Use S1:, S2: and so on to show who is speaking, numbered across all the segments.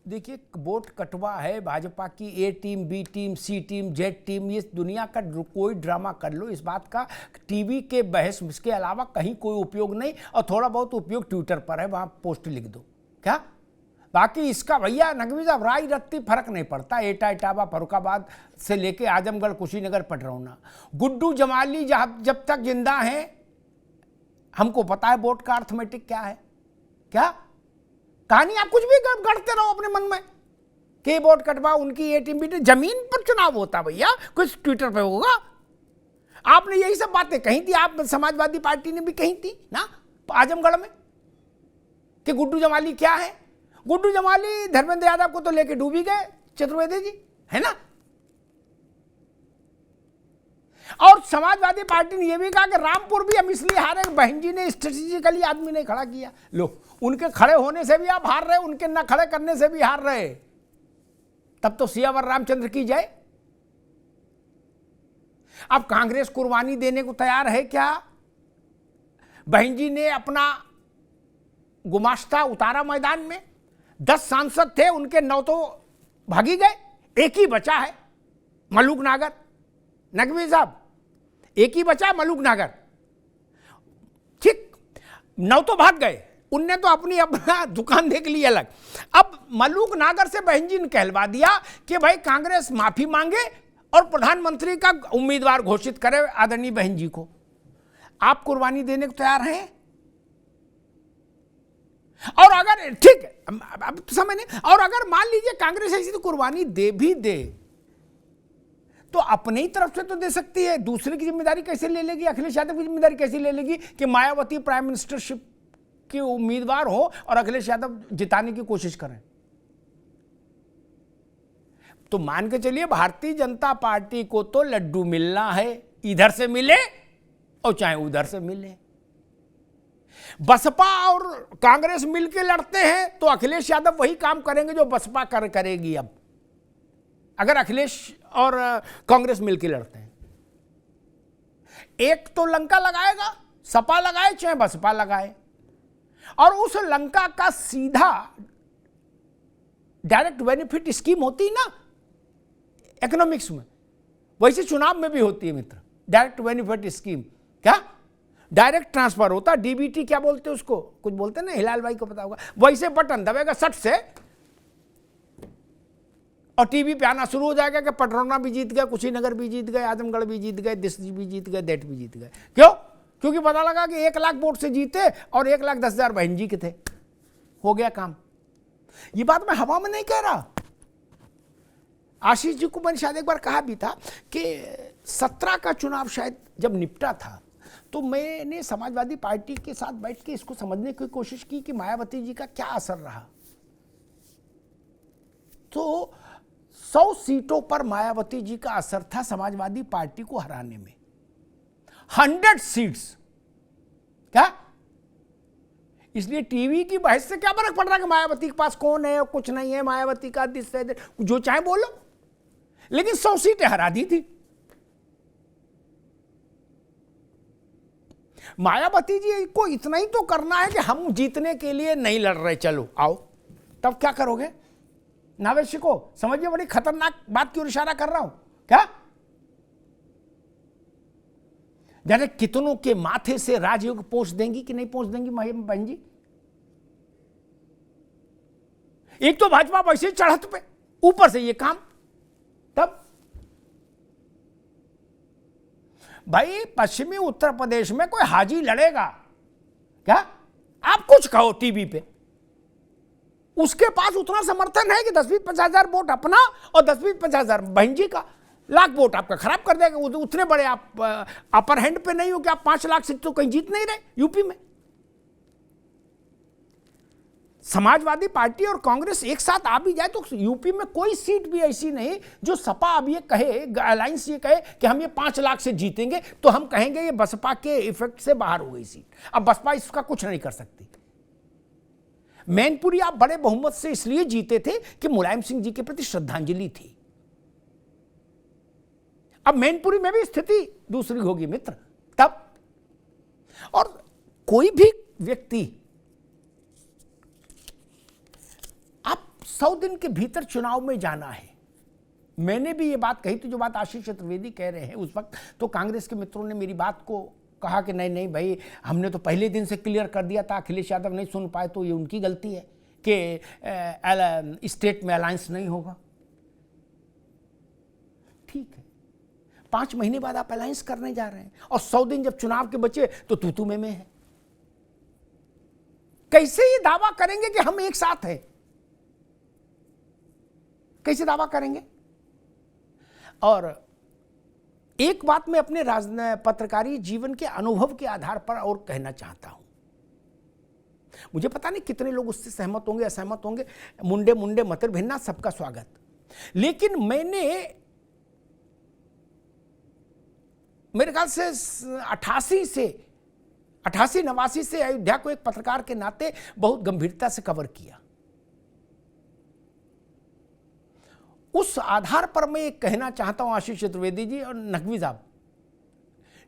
S1: देखिए, वोट कटवा है भाजपा की, ए टीम, बी टीम, सी टीम, जेड टीम, ये दुनिया का कोई ड्रामा कर लो, इस बात का टीवी के बहस के अलावा कहीं कोई उपयोग नहीं। और थोड़ा बहुत उपयोग ट्विटर पर है, वहां पोस्ट लिख दो क्या। बाकी इसका भैया नकवी साहब राय रत्ती फर्क नहीं पड़ता। एटा, इटावा, फरुखाबाद से लेके आजमगढ़, कुशीनगर, पटरौना, गुड्डू जमाली जब तक जिंदा हैं, हमको पता है वोट का अर्थमेटिक क्या है। क्या कहानी, आप कुछ भी गढ़ते रहो अपने मन में कि वोट कटवा उनकी, ए टीम, बी टीम। जमीन पर चुनाव होता भैया, कुछ ट्विटर पे होगा। आपने यही सब बातें कही थी, आप समाजवादी पार्टी ने भी कही थी ना आजमगढ़ में कि गुड्डू जमाली क्या है। गुड्डू जमाली धर्मेंद्र यादव को तो लेके डूबी गए चतुर्वेदी जी, है ना। और समाजवादी पार्टी ने यह भी कहा कि रामपुर भी हम इसलिए हारे, बहन जी ने स्ट्रेटेजिकली आदमी नहीं खड़ा किया। लो, उनके खड़े होने से भी आप हार रहे, उनके न खड़े करने से भी हार रहे। तब तो सियावर रामचंद्र की जय। अब कांग्रेस कुर्बानी देने को तैयार है क्या। बहन जी ने अपना गुमाश्ता उतारा मैदान में, 10 सांसद थे, उनके 9 तो भागी गए, एक ही बचा है मलूक नागर। नकवी साहब, एक ही बचा मलूक नागर, ठीक, 9 तो भाग गए, उनने तो अपना दुकान देख ली अलग। अब मलूक नागर से बहन जी ने कहलवा दिया कि भाई कांग्रेस माफी मांगे और प्रधानमंत्री का उम्मीदवार घोषित करे आदरणीय बहन जी को। आप कुर्बानी देने को तैयार हैं? और अगर ठीक, अब समझ नहीं, और अगर मान लीजिए कांग्रेस ऐसी तो कुर्बानी दे भी दे तो अपनी ही तरफ से तो दे सकती है, दूसरे की जिम्मेदारी कैसे ले लेगी? अखिलेश यादव की जिम्मेदारी कैसे ले लेगी कि मायावती प्राइम मिनिस्टरशिप के उम्मीदवार हो और अखिलेश यादव जिताने की कोशिश करें? तो मान के चलिए भारतीय जनता पार्टी को तो लड्डू मिलना है, इधर से मिले और चाहे उधर से मिले। बसपा और कांग्रेस मिलकर लड़ते हैं तो अखिलेश यादव वही काम करेंगे जो बसपा करेगी। अब अगर अखिलेश और कांग्रेस मिलकर लड़ते हैं, एक तो लंका लगाएगा, सपा लगाए चाहे बसपा लगाए, और उस लंका का सीधा डायरेक्ट बेनिफिट स्कीम होती ना इकोनॉमिक्स में, वैसे चुनाव में भी होती है मित्र, डायरेक्ट बेनिफिट स्कीम। क्या डायरेक्ट ट्रांसफर होता, डीबीटी क्या बोलते हैं उसको, कुछ बोलते हैं ना, हिलाल भाई को पता होगा। वैसे बटन दबेगा सट से और टीवी पे आना शुरू हो जाएगा कि पटरौना भी जीत गए, कुशीनगर भी जीत गए, आजमगढ़ भी जीत गए, दिस भी जीत गए, दैट भी जीत गए। क्यों? क्योंकि पता लगा कि 1 लाख वोट से जीते और 1,10,000 बहन जी के थे, हो गया काम। ये बात मैं हवा में नहीं कह रहा। आशीष जी को मैंने शायद एक बार कहा भी था कि 17 का चुनाव शायद जब निपटा था तो मैंने समाजवादी पार्टी के साथ बैठ के इसको समझने की कोशिश की कि मायावती जी का क्या असर रहा। तो 100 सीटों पर मायावती जी का असर था समाजवादी पार्टी को हराने में। 100 सीट्स क्या, इसलिए टीवी की बहस से क्या फर्क पड़ रहा है कि मायावती के पास कौन है और कुछ नहीं है, मायावती का दिस है, जो चाहे बोलो, लेकिन 100 सीटें हरा दी थी। मायावती जी को इतना ही तो करना है कि हम जीतने के लिए नहीं लड़ रहे, चलो आओ, तब क्या करोगे? नावेशी को समझिए, बड़ी खतरनाक बात की ओर इशारा कर रहा हूं क्या। जैसे कितनों के माथे से राजयोग पहुंच देंगी कि नहीं पहुंच देंगी बहन जी? एक तो भाजपा वैसे चढ़त पे, ऊपर से ये काम। तब भाई पश्चिमी उत्तर प्रदेश में कोई हाजी लड़ेगा क्या? आप कुछ कहो टीवी पे, उसके पास उतना समर्थन है कि 10-20-50,000 वोट अपना और 10-20-50,000 बहन जी का, लाख वोट आपका खराब कर देगा। उतने बड़े आप अपर हैंड पे नहीं हो कि आप 5 लाख सीट तो कहीं जीत नहीं रहे यूपी में। समाजवादी पार्टी और कांग्रेस एक साथ आ भी जाए तो यूपी में कोई सीट भी ऐसी नहीं जो सपा अब ये कहे, अलायंस ये कहे कि हम ये 5 लाख से जीतेंगे, तो हम कहेंगे ये बसपा के इफेक्ट से बाहर हो गई सीट। अब बसपा इसका कुछ नहीं कर सकती। मैनपुरी आप बड़े बहुमत से इसलिए जीते थे कि मुलायम सिंह जी के प्रति श्रद्धांजलि थी। अब मैनपुरी में भी स्थिति दूसरी होगी मित्र तब। और कोई भी व्यक्ति, आप 100 दिन के भीतर चुनाव में जाना है। मैंने भी ये बात कही थी, जो बात आशीष चतुर्वेदी कह रहे हैं उस वक्त, तो कांग्रेस के मित्रों ने मेरी बात को कहा कि नहीं नहीं भाई, हमने तो पहले दिन से क्लियर कर दिया था, अखिलेश यादव नहीं सुन पाए तो ये उनकी गलती है कि स्टेट में अलायंस नहीं होगा। ठीक है, 5 महीने बाद आप अलायंस करने जा रहे हैं और 100 दिन जब चुनाव के बचे तो तू में है। कैसे ये दावा करेंगे कि हम एक साथ हैं? कैसे दावा करेंगे? और एक बात मैं अपने पत्रकारी जीवन के अनुभव के आधार पर और कहना चाहता हूं। मुझे पता नहीं कितने लोग उससे सहमत होंगे, असहमत होंगे, मुंडे मुंडे मतर भिन्ना, सबका स्वागत। लेकिन मैंने मेरे ख्याल से 88-89 से अयोध्या को एक पत्रकार के नाते बहुत गंभीरता से कवर किया। उस आधार पर मैं एक कहना चाहता हूं आशीष चतुर्वेदी जी और नकवी साहब,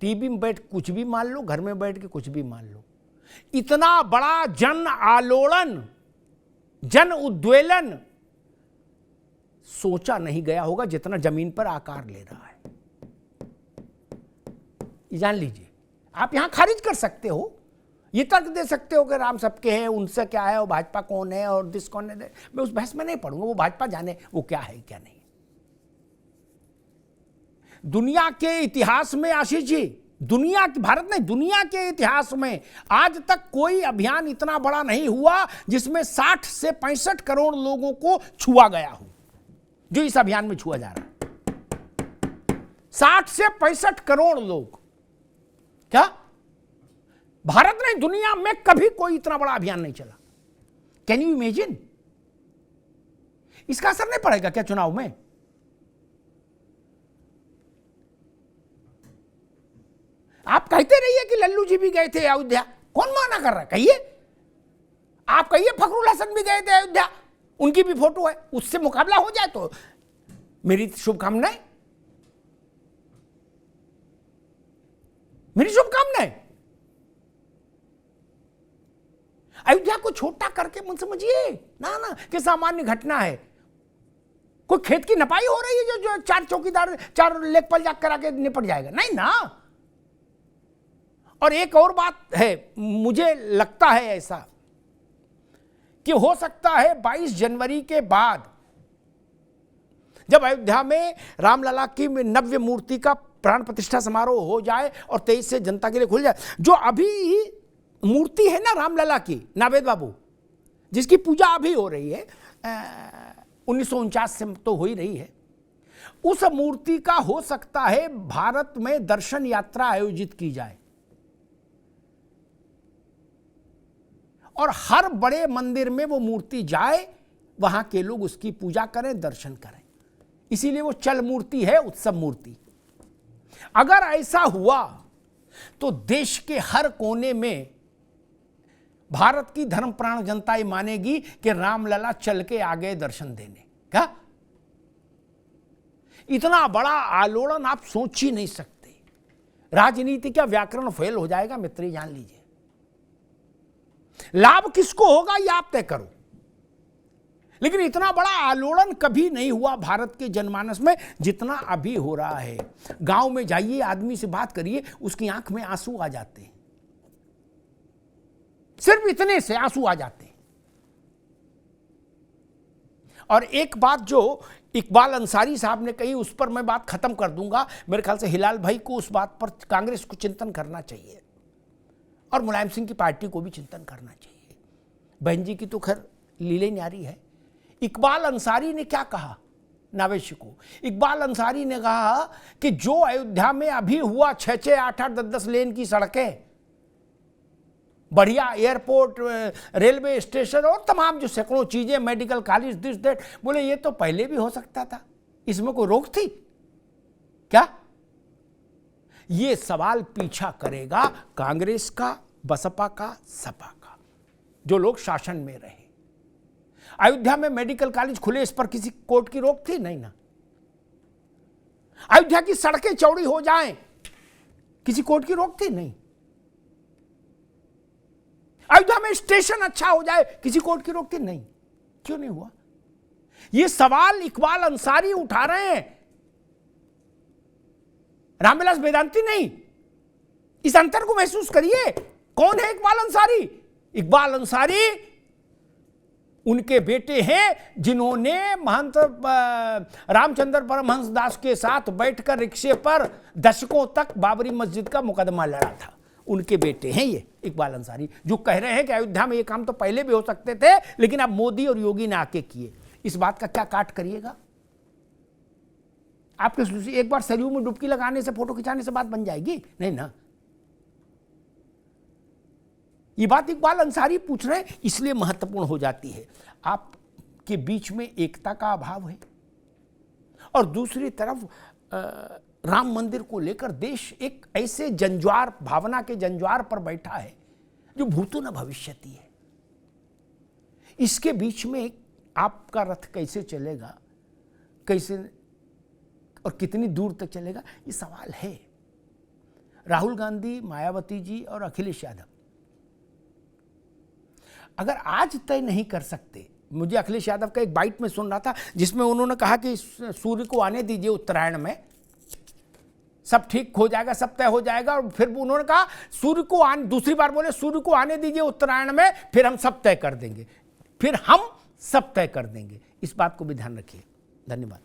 S1: टीवी में बैठ कुछ भी मान लो, घर में बैठ के कुछ भी मान लो, इतना बड़ा जन आलोड़न, जन उद्वेलन सोचा नहीं गया होगा जितना जमीन पर आकार ले रहा है। ये जान लीजिए। आप यहां खारिज कर सकते हो, ये तर्क दे सकते हो कि राम सबके हैं, उनसे क्या है, और भाजपा कौन है और दिस कौन है। मैं उस बहस में नहीं पढ़ूंगा, वो भाजपा जाने वो क्या है क्या नहीं। दुनिया के इतिहास में आशीष जी, दुनिया की, भारत नहीं दुनिया के इतिहास में आज तक कोई अभियान इतना बड़ा नहीं हुआ जिसमें 60 से 65 करोड़ लोगों को छुआ गया हो, जो इस अभियान में छुआ जा रहा है। 60 से 65 करोड़ लोग, क्या भारत नहीं दुनिया में कभी कोई इतना बड़ा अभियान नहीं चला। Can you imagine? इसका असर नहीं पड़ेगा क्या चुनाव में? आप कहते रहिए कि लल्लू जी भी गए थे अयोध्या, कौन माना कर रहा है? कहिए, आप कहिए फखरुल हसन भी गए थे अयोध्या, उनकी भी फोटो है, उससे मुकाबला हो जाए तो मेरी शुभकामनाएं, मेरी शुभकामनाएं। अयोध्या को छोटा करके मत समझिए ना ना कि सामान्य घटना है, कोई खेत की नपाई हो रही है जो 4 चौकीदार 4 लेखपाल जाग करा के निपट जाएगा, नहीं ना। और एक और बात है, मुझे लगता है ऐसा कि हो सकता है 22 जनवरी के बाद जब अयोध्या में रामलला की नव्य मूर्ति का प्राण प्रतिष्ठा समारोह हो जाए और 23 से जनता के लिए खुल जाए, जो अभी मूर्ति है ना रामलला की, नावेद बाबू, जिसकी पूजा अभी हो रही है, 1949 से तो हो ही रही है, उस मूर्ति का हो सकता है भारत में दर्शन यात्रा आयोजित की जाए और हर बड़े मंदिर में वो मूर्ति जाए, वहां के लोग उसकी पूजा करें, दर्शन करें। इसीलिए वो चल मूर्ति है, उत्सव मूर्ति। अगर ऐसा हुआ तो देश के हर कोने में भारत की धर्मप्राण जनता ये मानेगी कि रामलला चल के आ गए दर्शन देने। क्या इतना बड़ा आलोड़न आप सोच ही नहीं सकते। राजनीति का व्याकरण फेल हो जाएगा मित्र, जान लीजिए। लाभ किसको होगा ये आप तय करो, लेकिन इतना बड़ा आलोड़न कभी नहीं हुआ भारत के जनमानस में जितना अभी हो रहा है। गांव में जाइए, आदमी से बात करिए, उसकी आंख में आंसू आ जाते हैं, सिर्फ इतने से आंसू आ जाते हैं। और एक बात जो इकबाल अंसारी साहब ने कही, उस पर मैं बात खत्म कर दूंगा। मेरे ख्याल से हिलाल भाई को उस बात पर कांग्रेस को चिंतन करना चाहिए और मुलायम सिंह की पार्टी को भी चिंतन करना चाहिए। बहन जी की तो खैर लीले न्यारी है। इकबाल अंसारी ने क्या कहा नावेश को? इकबाल अंसारी ने कहा कि जो अयोध्या में अभी हुआ 6-6, 8-8, 10-10 लेन की सड़कें, बढ़िया एयरपोर्ट, रेलवे स्टेशन और तमाम जो सैकड़ों चीजें, मेडिकल कॉलेज, दिस दैट, बोले ये तो पहले भी हो सकता था, इसमें कोई रोक थी क्या? ये सवाल पीछा करेगा कांग्रेस का, बसपा का, सपा का, जो लोग शासन में रहे। अयोध्या में मेडिकल कॉलेज खुले, इस पर किसी कोर्ट की रोक थी? नहीं ना। अयोध्या की सड़कें चौड़ी हो जाएं, किसी कोर्ट की रोक थी? नहीं। अयोध्या में स्टेशन अच्छा हो जाए, किसी कोर्ट की रोक थी? नहीं। क्यों नहीं हुआ? ये सवाल इकबाल अंसारी उठा रहे हैं, रामविलास वेदांती नहीं। इस अंतर को महसूस करिए। कौन है इकबाल अंसारी? इकबाल अंसारी उनके बेटे हैं जिन्होंने महंत रामचंद्र परमहंस दास के साथ बैठकर रिक्शे पर दशकों तक बाबरी मस्जिद का मुकदमा लड़ा था। उनके बेटे हैं ये इकबाल अंसारी, जो कह रहे हैं कि अयोध्या में ये काम तो पहले भी हो सकते थे, लेकिन अब मोदी और योगी ने आके किए। इस बात का क्या काट करिएगा? आपके एक बार सरयू में डुबकी लगाने से, फोटो खिंचाने से बात बन जाएगी? नहीं ना। ये बात इकबाल अंसारी पूछ रहे हैं, इसलिए महत्वपूर्ण हो जाती है। आपके बीच में एकता का अभाव है और दूसरी तरफ राम मंदिर को लेकर देश एक ऐसे जंज्वार, भावना के जंज्वार पर बैठा है जो भूतो न भविष्यति है। इसके बीच में आपका रथ कैसे चलेगा, कैसे और कितनी दूर तक चलेगा, ये सवाल है। राहुल गांधी, मायावती जी और अखिलेश यादव अगर आज तय नहीं कर सकते, मुझे अखिलेश यादव का एक बाइट में सुन रहा था जिसमें उन्होंने कहा कि सूर्य को आने दीजिए उत्तरायण में, सब ठीक हो जाएगा, सब तय हो जाएगा। और फिर उन्होंने कहा सूर्य को आने, दूसरी बार बोले सूर्य को आने दीजिए उत्तरायण में, फिर हम सब तय कर देंगे, फिर हम सब तय कर देंगे। इस बात को भी ध्यान रखिए। धन्यवाद।